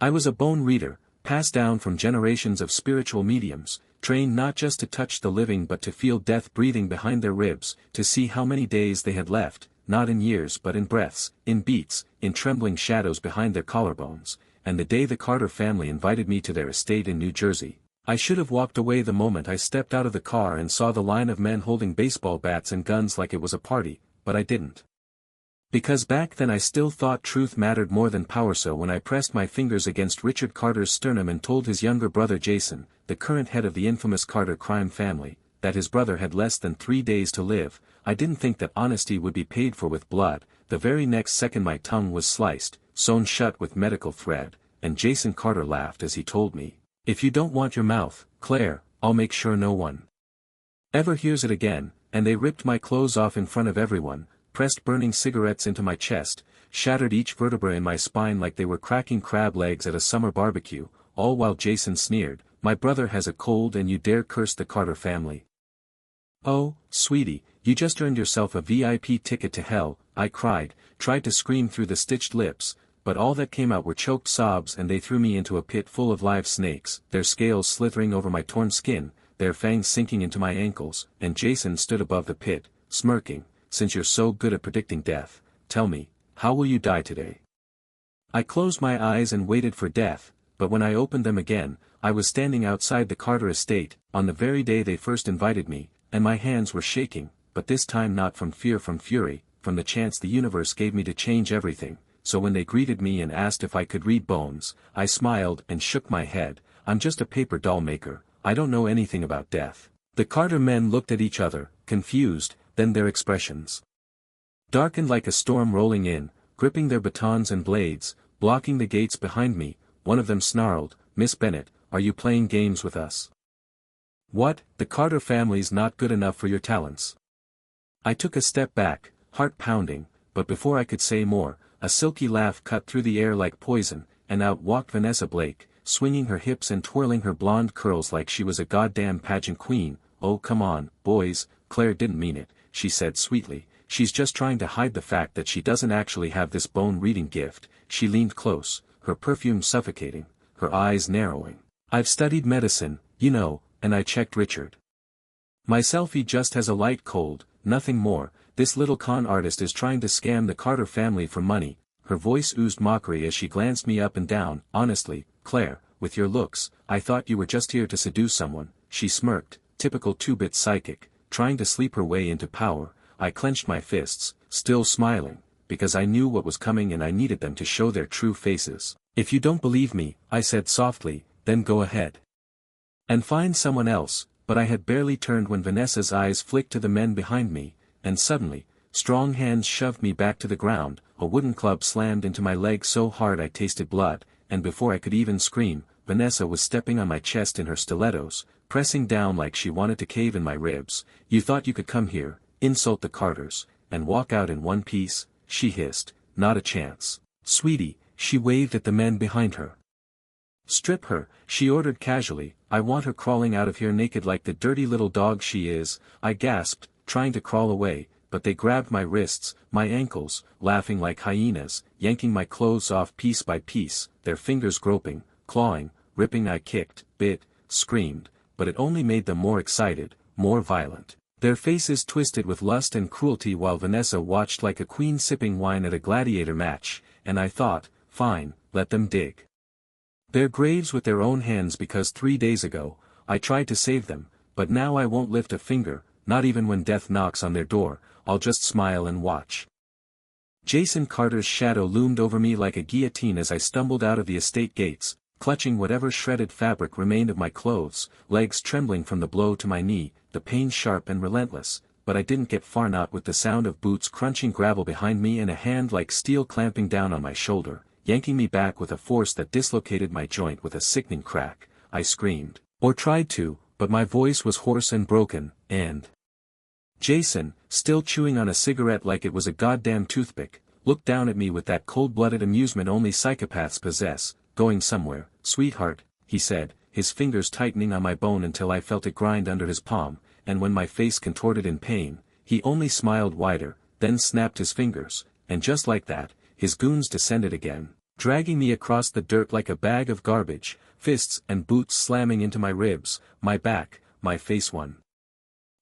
I was a bone reader, passed down from generations of spiritual mediums, trained not just to touch the living but to feel death breathing behind their ribs, to see how many days they had left, not in years but in breaths, in beats, in trembling shadows behind their collarbones, and the day the Carter family invited me to their estate in New Jersey, I should have walked away the moment I stepped out of the car and saw the line of men holding baseball bats and guns like it was a party, but I didn't. Because back then I still thought truth mattered more than power. So when I pressed my fingers against Richard Carter's sternum and told his younger brother Jason, the current head of the infamous Carter crime family, that his brother had less than 3 days to live, I didn't think that honesty would be paid for with blood. The very next second my tongue was sliced, sewn shut with medical thread, and Jason Carter laughed as he told me, "If you don't want your mouth, Claire, I'll make sure no one ever hears it again." And they ripped my clothes off in front of everyone, pressed burning cigarettes into my chest, shattered each vertebra in my spine like they were cracking crab legs at a summer barbecue, all while Jason sneered, "My brother has a cold and you dare curse the Carter family." "Oh, sweetie, you just earned yourself a VIP ticket to hell," I cried, tried to scream through the stitched lips, but all that came out were choked sobs, and they threw me into a pit full of live snakes, their scales slithering over my torn skin, their fangs sinking into my ankles, and Jason stood above the pit, smirking, "Since you're so good at predicting death, tell me, how will you die today?" I closed my eyes and waited for death, but when I opened them again, I was standing outside the Carter estate, on the very day they first invited me, and my hands were shaking, but this time not from fear, from fury, from the chance the universe gave me to change everything. So when they greeted me and asked if I could read bones, I smiled and shook my head. "I'm just a paper doll maker, I don't know anything about death." The Carter men looked at each other, confused, then their expressions darkened like a storm rolling in, gripping their batons and blades, blocking the gates behind me. One of them snarled, "Miss Bennett, are you playing games with us? What, the Carter family's not good enough for your talents?" I took a step back, heart pounding, but before I could say more, a silky laugh cut through the air like poison, and out walked Vanessa Blake, swinging her hips and twirling her blonde curls like she was a goddamn pageant queen. "Oh come on, boys, Claire didn't mean it," she said sweetly, "she's just trying to hide the fact that she doesn't actually have this bone-reading gift." She leaned close, her perfume suffocating, her eyes narrowing. "I've studied medicine, you know," and I checked Richard myself. "He just has a light cold, nothing more. This little con artist is trying to scam the Carter family for money." Her voice oozed mockery as she glanced me up and down. "Honestly, Claire, with your looks, I thought you were just here to seduce someone." She smirked, typical two-bit psychic, trying to sleep her way into power. I clenched my fists, still smiling, because I knew what was coming and I needed them to show their true faces. "If you don't believe me," I said softly, "then go ahead and find someone else." But I had barely turned when Vanessa's eyes flicked to the men behind me, and suddenly, strong hands shoved me back to the ground. A wooden club slammed into my leg so hard I tasted blood, and before I could even scream, Vanessa was stepping on my chest in her stilettos, pressing down like she wanted to cave in my ribs. "You thought you could come here, insult the Carters, and walk out in one piece?" she hissed. "Not a chance." "Sweetie," she waved at the men behind her. "Strip her," she ordered casually. "I want her crawling out of here naked like the dirty little dog she is." I gasped, trying to crawl away, but they grabbed my wrists, my ankles, laughing like hyenas, yanking my clothes off piece by piece, their fingers groping, clawing, ripping. I kicked, bit, screamed, but it only made them more excited, more violent. Their faces twisted with lust and cruelty while Vanessa watched like a queen sipping wine at a gladiator match, and I thought, fine, let them dig their graves with their own hands, because 3 days ago, I tried to save them, but now I won't lift a finger, not even when death knocks on their door. I'll just smile and watch. Jason Carter's shadow loomed over me like a guillotine as I stumbled out of the estate gates, clutching whatever shredded fabric remained of my clothes, legs trembling from the blow to my knee, the pain sharp and relentless. But I didn't get far, not with the sound of boots crunching gravel behind me and a hand like steel clamping down on my shoulder, yanking me back with a force that dislocated my joint with a sickening crack. I screamed, or tried to, but my voice was hoarse and broken, and Jason, still chewing on a cigarette like it was a goddamn toothpick, looked down at me with that cold-blooded amusement only psychopaths possess. "Going somewhere, sweetheart," he said, his fingers tightening on my bone until I felt it grind under his palm, and when my face contorted in pain, he only smiled wider, then snapped his fingers, and just like that, his goons descended again, dragging me across the dirt like a bag of garbage, fists and boots slamming into my ribs, my back, my face. One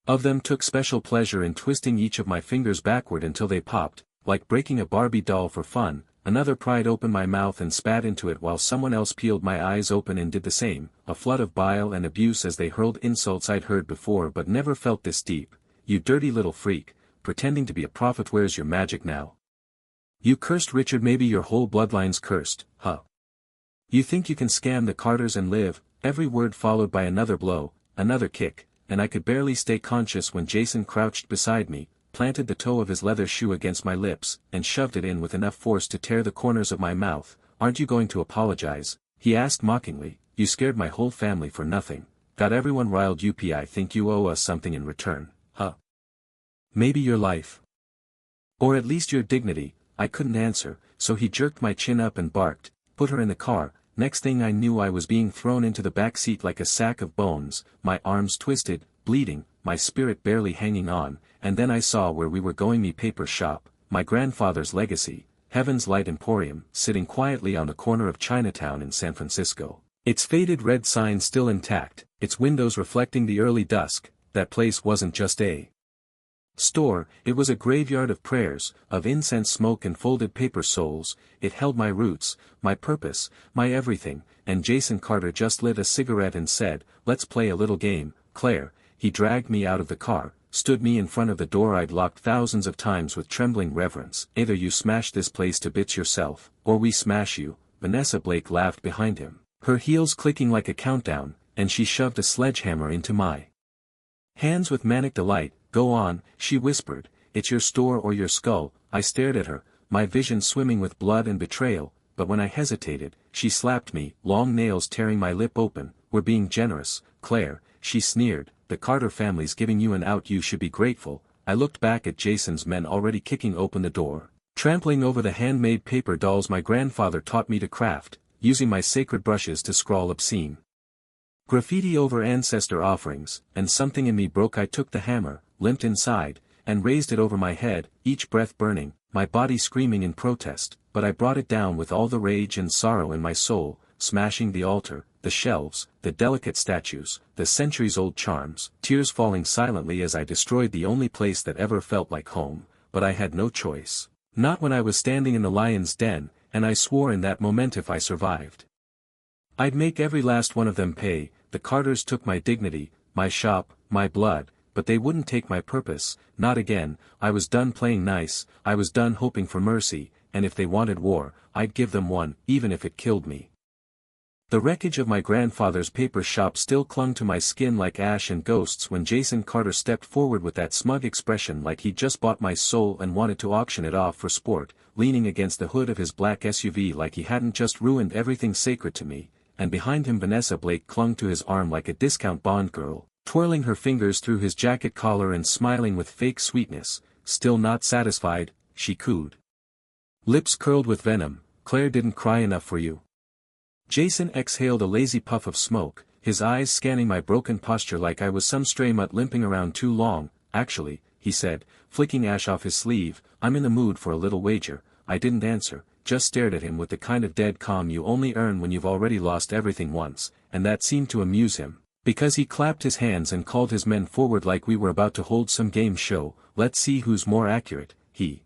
of them took special pleasure in twisting each of my fingers backward until they popped, like breaking a Barbie doll for fun. Another pried open my mouth and spat into it while someone else peeled my eyes open and did the same, a flood of bile and abuse as they hurled insults I'd heard before but never felt this deep. You dirty little freak, pretending to be a prophet, where's your magic now? You cursed Richard, maybe your whole bloodline's cursed, huh? You think you can scam the Carters and live? Every word followed by another blow, another kick, and I could barely stay conscious when Jason crouched beside me, planted the toe of his leather shoe against my lips, and shoved it in with enough force to tear the corners of my mouth. Aren't you going to apologize? He asked mockingly. You scared my whole family for nothing. Got everyone riled up. I think you owe us something in return, huh? Maybe your life. Or at least your dignity. I couldn't answer, so he jerked my chin up and barked, put her in the car. Next thing I knew I was being thrown into the back seat like a sack of bones, my arms twisted, bleeding, my spirit barely hanging on, and then I saw where we were going. Me paper shop, my grandfather's legacy, Heaven's Light Emporium, sitting quietly on the corner of Chinatown in San Francisco. Its faded red sign still intact, its windows reflecting the early dusk. That place wasn't just a store, it was a graveyard of prayers, of incense smoke and folded paper souls. It held my roots, my purpose, my everything. And Jason Carter just lit a cigarette and said, let's play a little game, Claire. He dragged me out of the car, stood me in front of the door I'd locked thousands of times with trembling reverence. Either you smash this place to bits yourself, or we smash you. Vanessa Blake laughed behind him, her heels clicking like a countdown, and she shoved a sledgehammer into my hands with manic delight. Go on, she whispered, it's your store or your skull. I stared at her, my vision swimming with blood and betrayal, but when I hesitated, she slapped me, long nails tearing my lip open. We're being generous, Claire, she sneered, the Carter family's giving you an out, you should be grateful. I looked back at Jason's men already kicking open the door, trampling over the handmade paper dolls my grandfather taught me to craft, using my sacred brushes to scrawl obscene graffiti over ancestor offerings, and something in me broke. I took the hammer, limped inside, and raised it over my head, each breath burning, my body screaming in protest, but I brought it down with all the rage and sorrow in my soul, smashing the altar, the shelves, the delicate statues, the centuries-old charms, tears falling silently as I destroyed the only place that ever felt like home. But I had no choice. Not when I was standing in the lion's den, and I swore in that moment if I survived, I'd make every last one of them pay. The Carters took my dignity, my shop, my blood, but they wouldn't take my purpose, not again. I was done playing nice, I was done hoping for mercy, and if they wanted war, I'd give them one, even if it killed me. The wreckage of my grandfather's paper shop still clung to my skin like ash and ghosts when Jason Carter stepped forward with that smug expression like he'd just bought my soul and wanted to auction it off for sport, leaning against the hood of his black SUV like he hadn't just ruined everything sacred to me. And behind him Vanessa Blake clung to his arm like a discount Bond girl, twirling her fingers through his jacket collar and smiling with fake sweetness. Still not satisfied, she cooed, lips curled with venom, Claire didn't cry enough for you. Jason exhaled a lazy puff of smoke, his eyes scanning my broken posture like I was some stray mutt limping around too long. Actually, he said, flicking ash off his sleeve, I'm in the mood for a little wager. I didn't answer, just stared at him with the kind of dead calm you only earn when you've already lost everything once, and that seemed to amuse him, because he clapped his hands and called his men forward like we were about to hold some game show. Let's see who's more accurate, he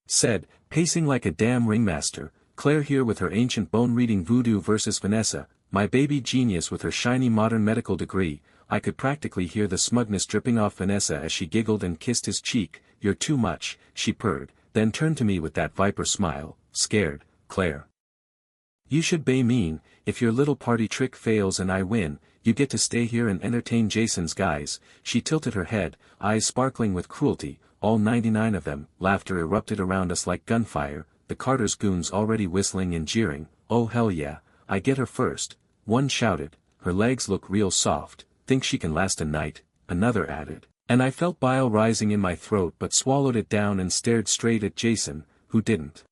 said, pacing like a damn ringmaster. Claire here with her ancient bone-reading voodoo versus Vanessa, my baby genius with her shiny modern medical degree. I could practically hear the smugness dripping off Vanessa as she giggled and kissed his cheek. You're too much, she purred, then turned to me with that viper smile. Scared, Claire? You should be mean. If your little party trick fails and I win, you get to stay here and entertain Jason's guys. She tilted her head, eyes sparkling with cruelty. All 99 of them. Laughter erupted around us like gunfire, the Carter's goons already whistling and jeering. Oh hell yeah, I get her first, one shouted. Her legs look real soft, think she can last a night, another added. And I felt bile rising in my throat but swallowed it down and stared straight at Jason, who didn't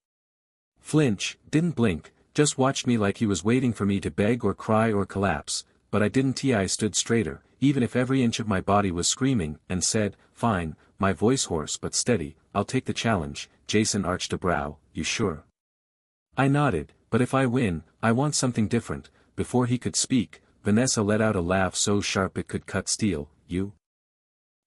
flinch, didn't blink, just watched me like he was waiting for me to beg or cry or collapse. But I didn't. I stood straighter, even if every inch of my body was screaming, and said, fine, my voice hoarse but steady, I'll take the challenge. Jason arched a brow. You sure? I nodded, but if I win, I want something different. Before he could speak, Vanessa let out a laugh so sharp it could cut steel. You?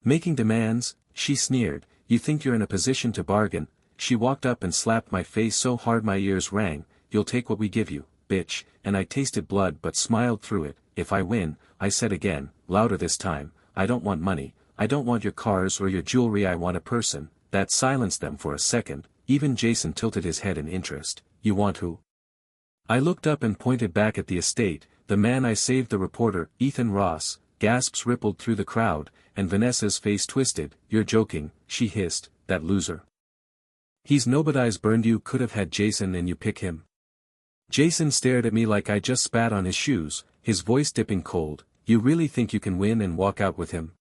Making demands? She sneered. You think you're in a position to bargain? She walked up and slapped my face so hard my ears rang. You'll take what we give you, bitch, and I tasted blood but smiled through it. If I win, I said again, louder this time, I don't want money, I don't want your cars or your jewelry, I want a person. That silenced them for a second. Even Jason tilted his head in interest. You want who? I looked up and pointed back at the estate. The man I saved, the reporter, Ethan Ross. Gasps rippled through the crowd, and Vanessa's face twisted. You're joking, she hissed, that loser. He's nobody's burned. You could have had Jason and you pick him. Jason stared at me like I just spat on his shoes, his voice dipping cold. You really think you can win and walk out with him?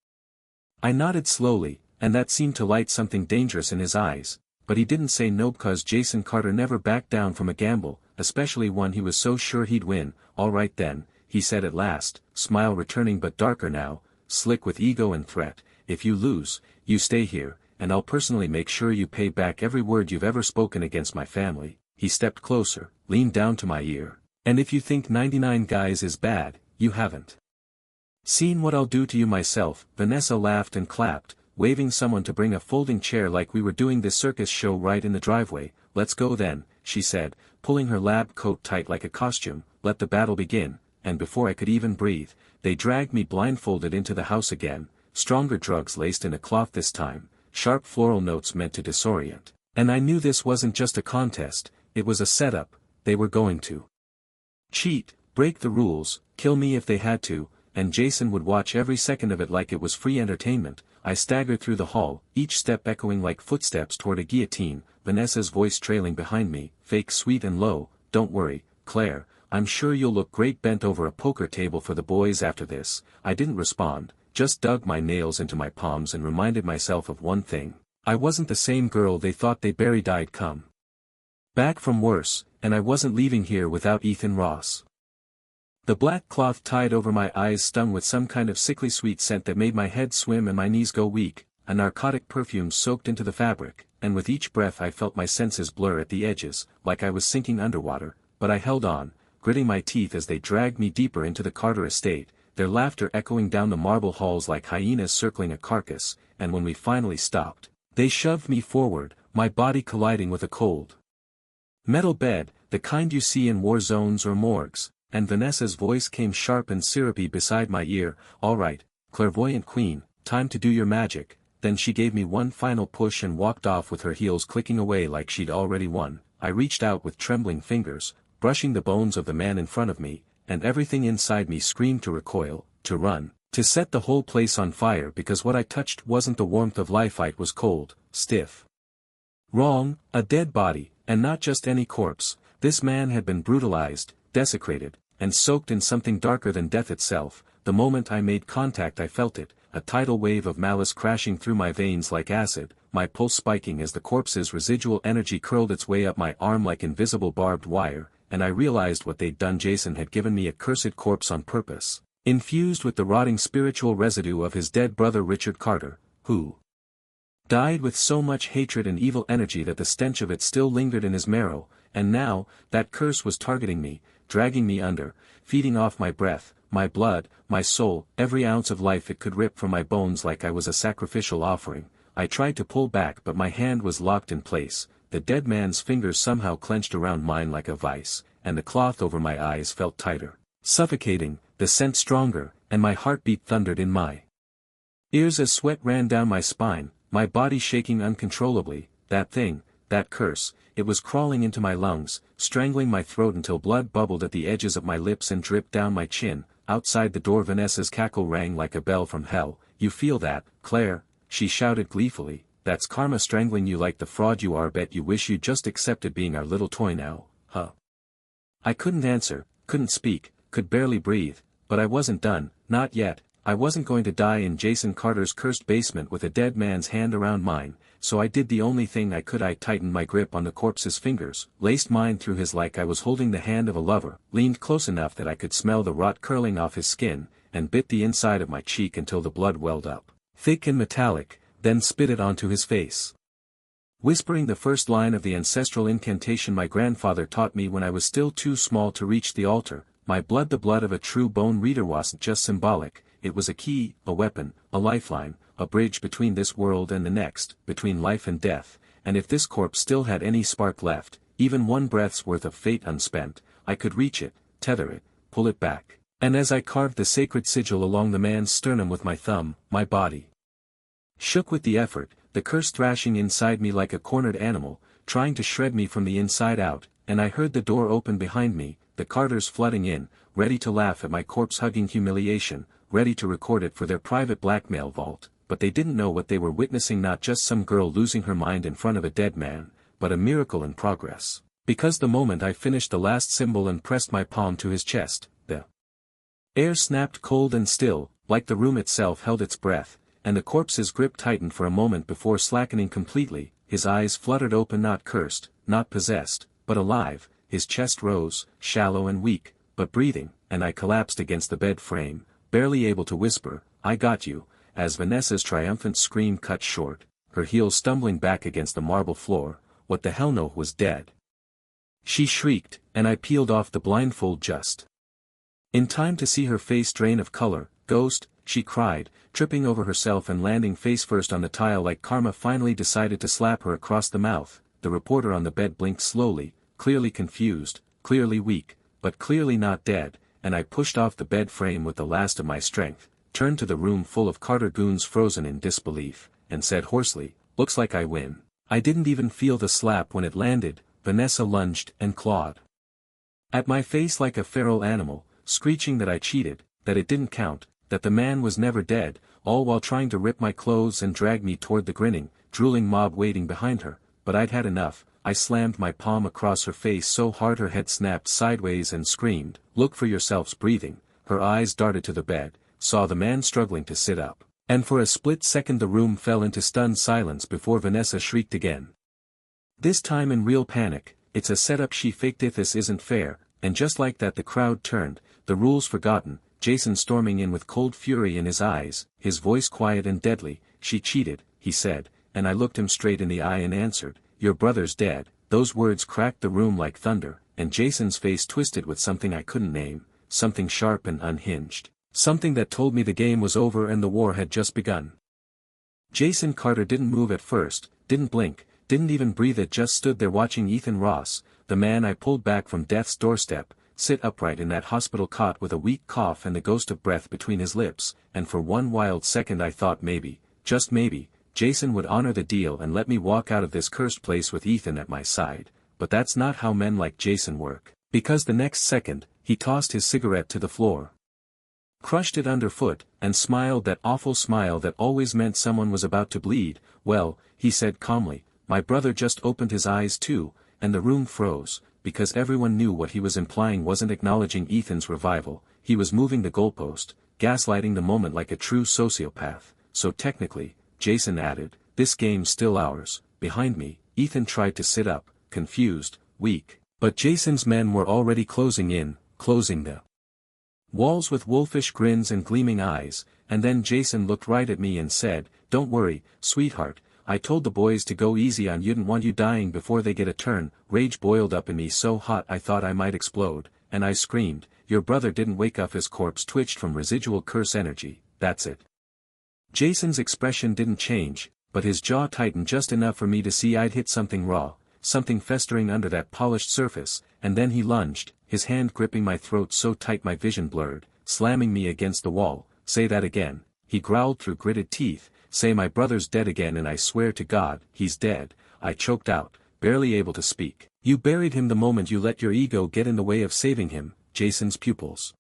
I nodded slowly, and that seemed to light something dangerous in his eyes, but he didn't say no because Jason Carter never backed down from a gamble, especially one he was so sure he'd win. All right then, he said at last, smile returning but darker now, slick with ego and threat. If you lose, you stay here, and I'll personally make sure you pay back every word you've ever spoken against my family. He stepped closer, leaned down to my ear. And if you think 99 guys is bad, you haven't seen what I'll do to you myself. Vanessa laughed and clapped, waving someone to bring a folding chair like we were doing this circus show right in the driveway. Let's go then, she said, pulling her lab coat tight like a costume. Let the battle begin. And before I could even breathe, they dragged me blindfolded into the house again, stronger drugs laced in a cloth this time, sharp floral notes meant to disorient. And I knew this wasn't just a contest, it was a setup. They were going to cheat, break the rules, kill me if they had to, and Jason would watch every second of it like it was free entertainment. I staggered through the hall, each step echoing like footsteps toward a guillotine, Vanessa's voice trailing behind me, fake sweet and low. Don't worry, Claire, I'm sure you'll look great bent over a poker table for the boys after this. I didn't respond, just dug my nails into my palms and reminded myself of one thing. I wasn't the same girl they thought they buried. I'd come back from worse, and I wasn't leaving here without Ethan Ross. The black cloth tied over my eyes stung with some kind of sickly sweet scent that made my head swim and my knees go weak. A narcotic perfume soaked into the fabric, and with each breath I felt my senses blur at the edges, like I was sinking underwater, but I held on, gritting my teeth as they dragged me deeper into the Carter estate, their laughter echoing down the marble halls like hyenas circling a carcass. And when we finally stopped, they shoved me forward, my body colliding with a cold metal bed, the kind you see in war zones or morgues, and Vanessa's voice came sharp and syrupy beside my ear. All right, clairvoyant queen, time to do your magic. Then she gave me one final push and walked off with her heels clicking away like she'd already won. I reached out with trembling fingers, brushing the bones of the man in front of me, and everything inside me screamed to recoil, to run, to set the whole place on fire, because what I touched wasn't the warmth of life. It was cold, stiff. Wrong, a dead body, and not just any corpse. This man had been brutalized, desecrated, and soaked in something darker than death itself. The moment I made contact I felt it, a tidal wave of malice crashing through my veins like acid, my pulse spiking as the corpse's residual energy curled its way up my arm like invisible barbed wire, and I realized what they'd done. Jason had given me a cursed corpse on purpose, infused with the rotting spiritual residue of his dead brother Richard Carter, who died with so much hatred and evil energy that the stench of it still lingered in his marrow. And now, that curse was targeting me, dragging me under, feeding off my breath, my blood, my soul, every ounce of life it could rip from my bones like I was a sacrificial offering. I tried to pull back but my hand was locked in place, the dead man's fingers somehow clenched around mine like a vice, and the cloth over my eyes felt tighter, suffocating, the scent stronger, and my heartbeat thundered in my ears as sweat ran down my spine, my body shaking uncontrollably. That thing, that curse, it was crawling into my lungs, strangling my throat until blood bubbled at the edges of my lips and dripped down my chin. Outside the door Vanessa's cackle rang like a bell from hell. You feel that, Claire? She shouted gleefully. That's karma strangling you like the fraud you are. Bet you wish you just accepted being our little toy now, huh? I couldn't answer, couldn't speak, could barely breathe, but I wasn't done, not yet. I wasn't going to die in Jason Carter's cursed basement with a dead man's hand around mine, so I did the only thing I could. I tightened my grip on the corpse's fingers, laced mine through his like I was holding the hand of a lover, leaned close enough that I could smell the rot curling off his skin, and bit the inside of my cheek until the blood welled up, thick and metallic, then spit it onto his face. whispering the first line of the ancestral incantation my grandfather taught me when I was still too small to reach the altar. My blood, the blood of a true bone reader, wasn't just symbolic, it was a key, a weapon, a lifeline, a bridge between this world and the next, between life and death, and if this corpse still had any spark left, even one breath's worth of fate unspent, I could reach it, tether it, pull it back. And as I carved the sacred sigil along the man's sternum with my thumb, my body shook with the effort, the curse thrashing inside me like a cornered animal, trying to shred me from the inside out, and I heard the door open behind me, the carters flooding in, ready to laugh at my corpse-hugging humiliation, ready to record it for their private blackmail vault, but they didn't know what they were witnessing, not just some girl losing her mind in front of a dead man, but a miracle in progress. Because the moment I finished the last symbol and pressed my palm to his chest, the air snapped cold and still, like the room itself held its breath, and the corpse's grip tightened for a moment before slackening completely. His eyes fluttered open, not cursed, not possessed, but alive, his chest rose, shallow and weak, but breathing, and I collapsed against the bed frame, barely able to whisper, "I got you," as Vanessa's triumphant scream cut short, her heels stumbling back against the marble floor. What the hell, no, was dead. She shrieked, and I peeled off the blindfold just in time to see her face drain of color. "Ghost," she cried, tripping over herself and landing face first on the tile like karma finally decided to slap her across the mouth. The reporter on the bed blinked slowly, clearly confused, clearly weak, but clearly not dead, and I pushed off the bed frame with the last of my strength, turned to the room full of Carter goons frozen in disbelief, and said hoarsely, "Looks like I win." I didn't even feel the slap when it landed. Vanessa lunged and clawed at my face like a feral animal, screeching that I cheated, that it didn't count, that the man was never dead, all while trying to rip my clothes and drag me toward the grinning, drooling mob waiting behind her. But I'd had enough. I slammed my palm across her face so hard her head snapped sideways and screamed, "Look for yourselves," breathing. Her eyes darted to the bed, saw the man struggling to sit up, and for a split second the room fell into stunned silence before Vanessa shrieked again. This time in real panic. "It's a setup," she faked it, "this isn't fair," and just like that the crowd turned, the rules forgotten, Jason storming in with cold fury in his eyes, his voice quiet and deadly. "She cheated," he said, and I looked him straight in the eye and answered, "Your brother's dead." Those words cracked the room like thunder, and Jason's face twisted with something I couldn't name, something sharp and unhinged, something that told me the game was over and the war had just begun. Jason Carter didn't move at first, didn't blink, didn't even breathe. It just stood there watching Ethan Ross, the man I pulled back from death's doorstep, sit upright in that hospital cot with a weak cough and the ghost of breath between his lips, and for one wild second I thought maybe, just maybe, Jason would honor the deal and let me walk out of this cursed place with Ethan at my side. But that's not how men like Jason work, because the next second, he tossed his cigarette to the floor, crushed it underfoot, and smiled that awful smile that always meant someone was about to bleed. "Well," he said calmly, "my brother just opened his eyes too," and the room froze, because everyone knew what he was implying wasn't acknowledging Ethan's revival, he was moving the goalpost, gaslighting the moment like a true sociopath. "So technically," Jason added, "this game's still ours." Behind me, Ethan tried to sit up, confused, weak, but Jason's men were already closing in, closing the walls with wolfish grins and gleaming eyes, and then Jason looked right at me and said, "Don't worry, sweetheart, I told the boys to go easy on you, didn't want you dying before they get a turn." Rage boiled up in me so hot I thought I might explode, and I screamed, "Your brother didn't wake up, his corpse twitched from residual curse energy, that's it." Jason's expression didn't change, but his jaw tightened just enough for me to see I'd hit something raw, something festering under that polished surface, and then he lunged, his hand gripping my throat so tight my vision blurred, slamming me against the wall. "Say that again," he growled through gritted teeth. "Say my brother's dead again, and I swear to God, he's dead," I choked out, barely able to speak. "You buried him the moment you let your ego get in the way of saving him." Jason's pupils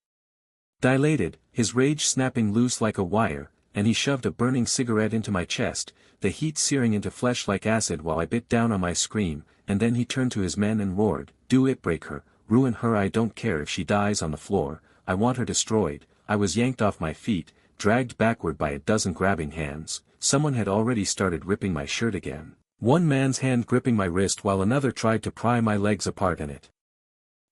dilated, his rage snapping loose like a wire, and he shoved a burning cigarette into my chest, the heat searing into flesh like acid while I bit down on my scream, and then he turned to his men and roared, "Do it, break her, ruin her, I don't care if she dies on the floor, I want her destroyed." I was yanked off my feet, dragged backward by a dozen grabbing hands. Someone had already started ripping my shirt again, one man's hand gripping my wrist while another tried to pry my legs apart, and it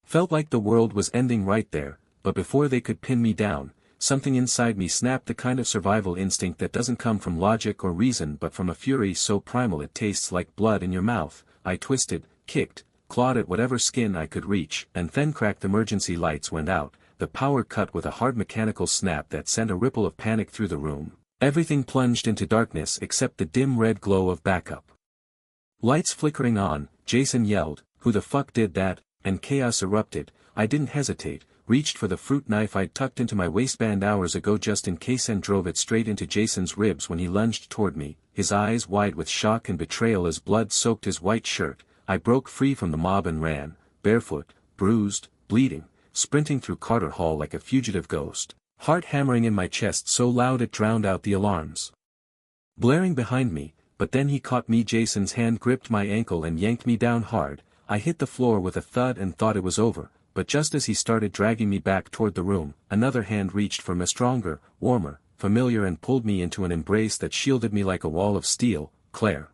felt like the world was ending right there. But before they could pin me down, something inside me snapped, the kind of survival instinct that doesn't come from logic or reason but from a fury so primal it tastes like blood in your mouth. I twisted, kicked, clawed at whatever skin I could reach, and then cracked. Emergency lights went out, the power cut with a hard mechanical snap that sent a ripple of panic through the room. Everything plunged into darkness except the dim red glow of backup. Lights flickering on, Jason yelled, "Who the fuck did that?" and chaos erupted. I didn't hesitate, reached for the fruit knife I'd tucked into my waistband hours ago just in case, and drove it straight into Jason's ribs when he lunged toward me, his eyes wide with shock and betrayal as blood soaked his white shirt. I broke free from the mob and ran, barefoot, bruised, bleeding, sprinting through Carter Hall like a fugitive ghost, heart hammering in my chest so loud it drowned out the alarms blaring behind me. But then he caught me. Jason's hand gripped my ankle and yanked me down hard. I hit the floor with a thud and thought it was over, but just as he started dragging me back toward the room, another hand reached for me, stronger, warmer, familiar, and pulled me into an embrace that shielded me like a wall of steel. "Claire."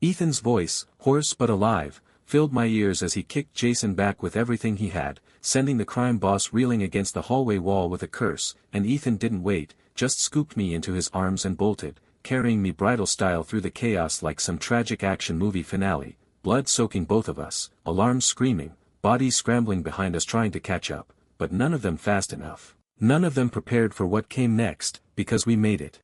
Ethan's voice, hoarse but alive, filled my ears as he kicked Jason back with everything he had, sending the crime boss reeling against the hallway wall with a curse, and Ethan didn't wait, just scooped me into his arms and bolted, carrying me bridal style through the chaos like some tragic action movie finale, blood soaking both of us, alarms screaming, bodies scrambling behind us trying to catch up, but none of them fast enough, none of them prepared for what came next, because we made it.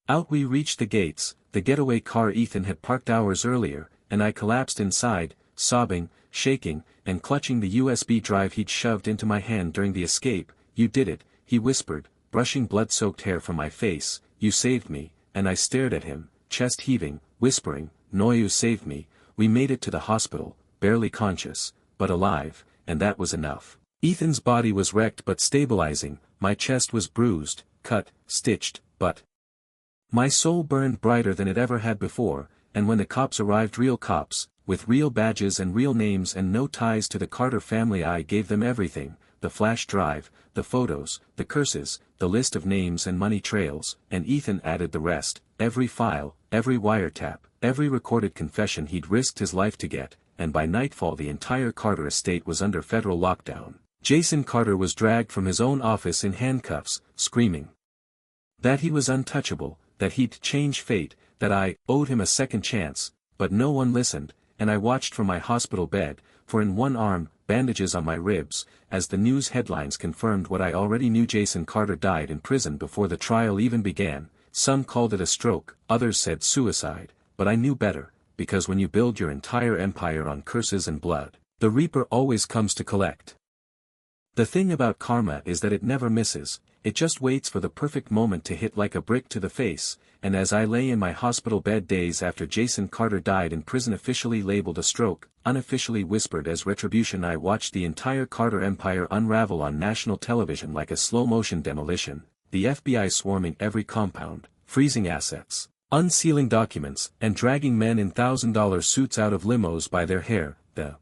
Out we reached the gates, the getaway car Ethan had parked hours earlier, and I collapsed inside, sobbing, shaking, and clutching the USB drive he'd shoved into my hand during the escape. "You did it," he whispered, brushing blood-soaked hair from my face. "You saved me," and I stared at him, chest heaving, whispering, "No, you saved me." We made it to the hospital, barely conscious, but alive, and that was enough. Ethan's body was wrecked but stabilizing, my chest was bruised, cut, stitched, but my soul burned brighter than it ever had before. And when the cops arrived, real cops, with real badges and real names and no ties to the Carter family, I gave them everything, the flash drive, the photos, the curses, the list of names and money trails, and Ethan added the rest, every file, every wiretap, every recorded confession he'd risked his life to get, and by nightfall the entire Carter estate was under federal lockdown. Jason Carter was dragged from his own office in handcuffs, screaming that he was untouchable, that he'd change fate, that I owed him a second chance, but no one listened, and I watched from my hospital bed, for in one arm, bandages on my ribs, as the news headlines confirmed what I already knew. Jason Carter died in prison before the trial even began. Some called it a stroke, others said suicide, but I knew better, because when you build your entire empire on curses and blood, the Reaper always comes to collect. The thing about karma is that it never misses, it just waits for the perfect moment to hit like a brick to the face. And as I lay in my hospital bed days after Jason Carter died in prison, officially labeled a stroke, unofficially whispered as retribution, I watched the entire Carter empire unravel on national television like a slow-motion demolition, the FBI swarming every compound, freezing assets, unsealing documents, and dragging men in $1,000 suits out of limos by their hair. The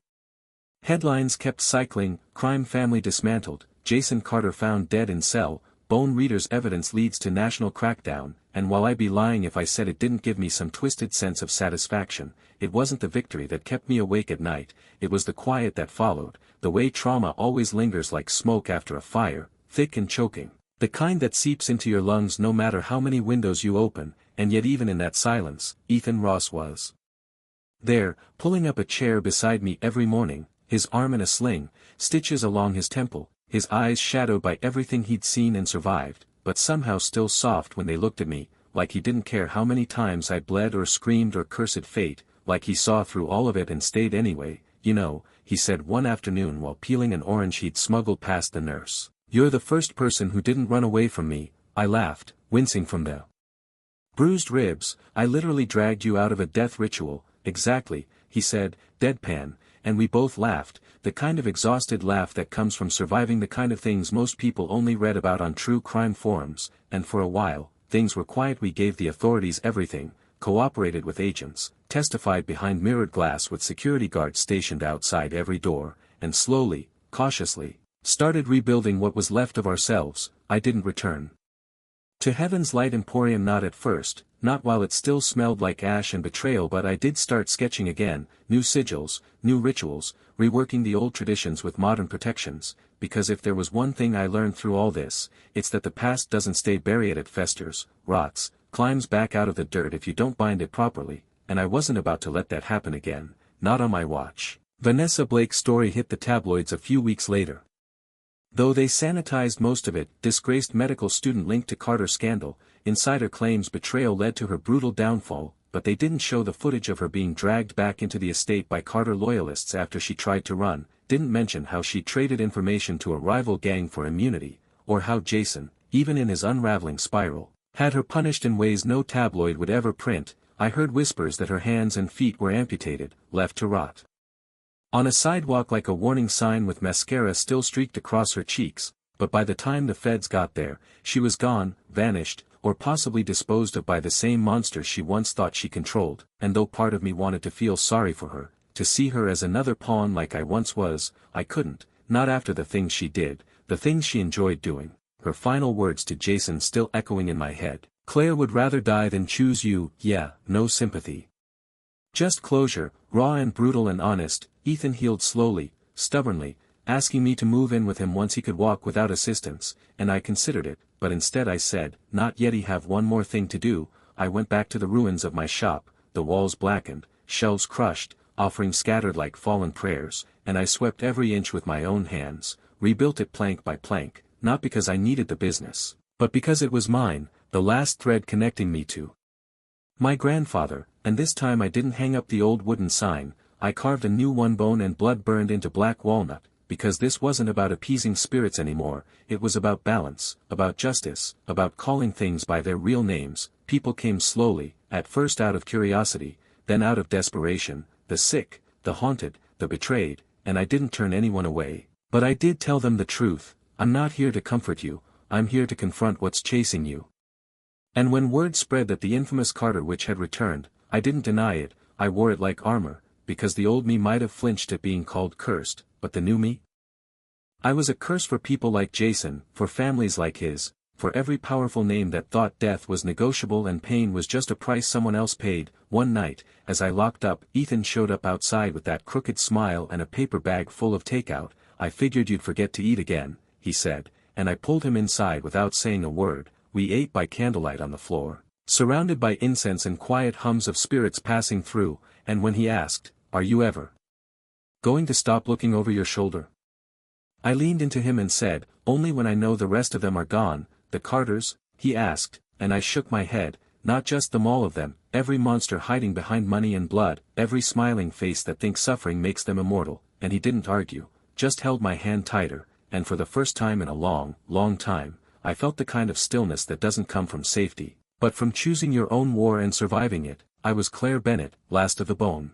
headlines kept cycling: crime family dismantled, Jason Carter found dead in cell, Bone Reader's evidence leads to national crackdown. And while I'd be lying if I said it didn't give me some twisted sense of satisfaction, it wasn't the victory that kept me awake at night, it was the quiet that followed, the way trauma always lingers like smoke after a fire, thick and choking, the kind that seeps into your lungs no matter how many windows you open. And yet even in that silence, Ethan Ross was there, pulling up a chair beside me every morning, his arm in a sling, stitches along his temple, his eyes shadowed by everything he'd seen and survived, but somehow still soft when they looked at me, like he didn't care how many times I bled or screamed or cursed fate, like he saw through all of it and stayed anyway. "You know," he said one afternoon while peeling an orange he'd smuggled past the nurse, "you're the first person who didn't run away from me." I laughed, wincing from the bruised ribs. "I literally dragged you out of a death ritual." "Exactly," he said, deadpan, and we both laughed, the kind of exhausted laugh that comes from surviving the kind of things most people only read about on true crime forums. And for a while, things were quiet. We gave the authorities everything, cooperated with agents, testified behind mirrored glass with security guards stationed outside every door, and slowly, cautiously, started rebuilding what was left of ourselves. I didn't return to Heaven's Light Emporium, not at first, not while it still smelled like ash and betrayal, but I did start sketching again, new sigils, new rituals, reworking the old traditions with modern protections, because if there was one thing I learned through all this, it's that the past doesn't stay buried, it festers, rots, climbs back out of the dirt if you don't bind it properly, and I wasn't about to let that happen again, not on my watch. Vanessa Blake's story hit the tabloids a few weeks later. Though they sanitized most of it, disgraced medical student linked to Carter scandal, insider claims betrayal led to her brutal downfall, but they didn't show the footage of her being dragged back into the estate by Carter loyalists after she tried to run, didn't mention how she traded information to a rival gang for immunity, or how Jason, even in his unraveling spiral, had her punished in ways no tabloid would ever print. I heard whispers that her hands and feet were amputated, left to rot on a sidewalk like a warning sign, with mascara still streaked across her cheeks, but by the time the feds got there, she was gone, vanished, or possibly disposed of by the same monsters she once thought she controlled. And though part of me wanted to feel sorry for her, to see her as another pawn like I once was, I couldn't, not after the things she did, the things she enjoyed doing. Her final words to Jason still echoing in my head: "Claire would rather die than choose you." Yeah, no sympathy. Just closure, raw and brutal and honest. Ethan healed slowly, stubbornly, asking me to move in with him once he could walk without assistance, and I considered it, but instead I said, "Not yet, I have one more thing to do." I went back to the ruins of my shop, the walls blackened, shelves crushed, offerings scattered like fallen prayers, and I swept every inch with my own hands, rebuilt it plank by plank, not because I needed the business, but because it was mine, the last thread connecting me to my grandfather. And this time I didn't hang up the old wooden sign, I carved a new one, bone and blood burned into black walnut, because this wasn't about appeasing spirits anymore, it was about balance, about justice, about calling things by their real names. People came slowly, at first out of curiosity, then out of desperation, the sick, the haunted, the betrayed, and I didn't turn anyone away, but I did tell them the truth. I'm not here to comfort you, I'm here to confront what's chasing you. And when word spread that the infamous Carter witch had returned, I didn't deny it, I wore it like armor, because the old me might have flinched at being called cursed, but the new me? I was a curse for people like Jason, for families like his, for every powerful name that thought death was negotiable and pain was just a price someone else paid. One night, as I locked up, Ethan showed up outside with that crooked smile and a paper bag full of takeout. "I figured you'd forget to eat again," he said, and I pulled him inside without saying a word. We ate by candlelight on the floor, surrounded by incense and quiet hums of spirits passing through, and when he asked, "Are you ever going to stop looking over your shoulder?" I leaned into him and said, "Only when I know the rest of them are gone." "The Carters?" he asked, and I shook my head. "Not just them, all of them, every monster hiding behind money and blood, every smiling face that thinks suffering makes them immortal." And he didn't argue, just held my hand tighter, and for the first time in a long, long time, I felt the kind of stillness that doesn't come from safety, but from choosing your own war and surviving it. I was Claire Bennett, last of the bone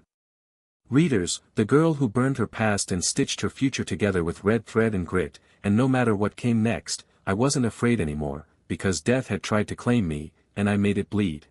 readers, the girl who burned her past and stitched her future together with red thread and grit, and no matter what came next, I wasn't afraid anymore, because death had tried to claim me, and I made it bleed.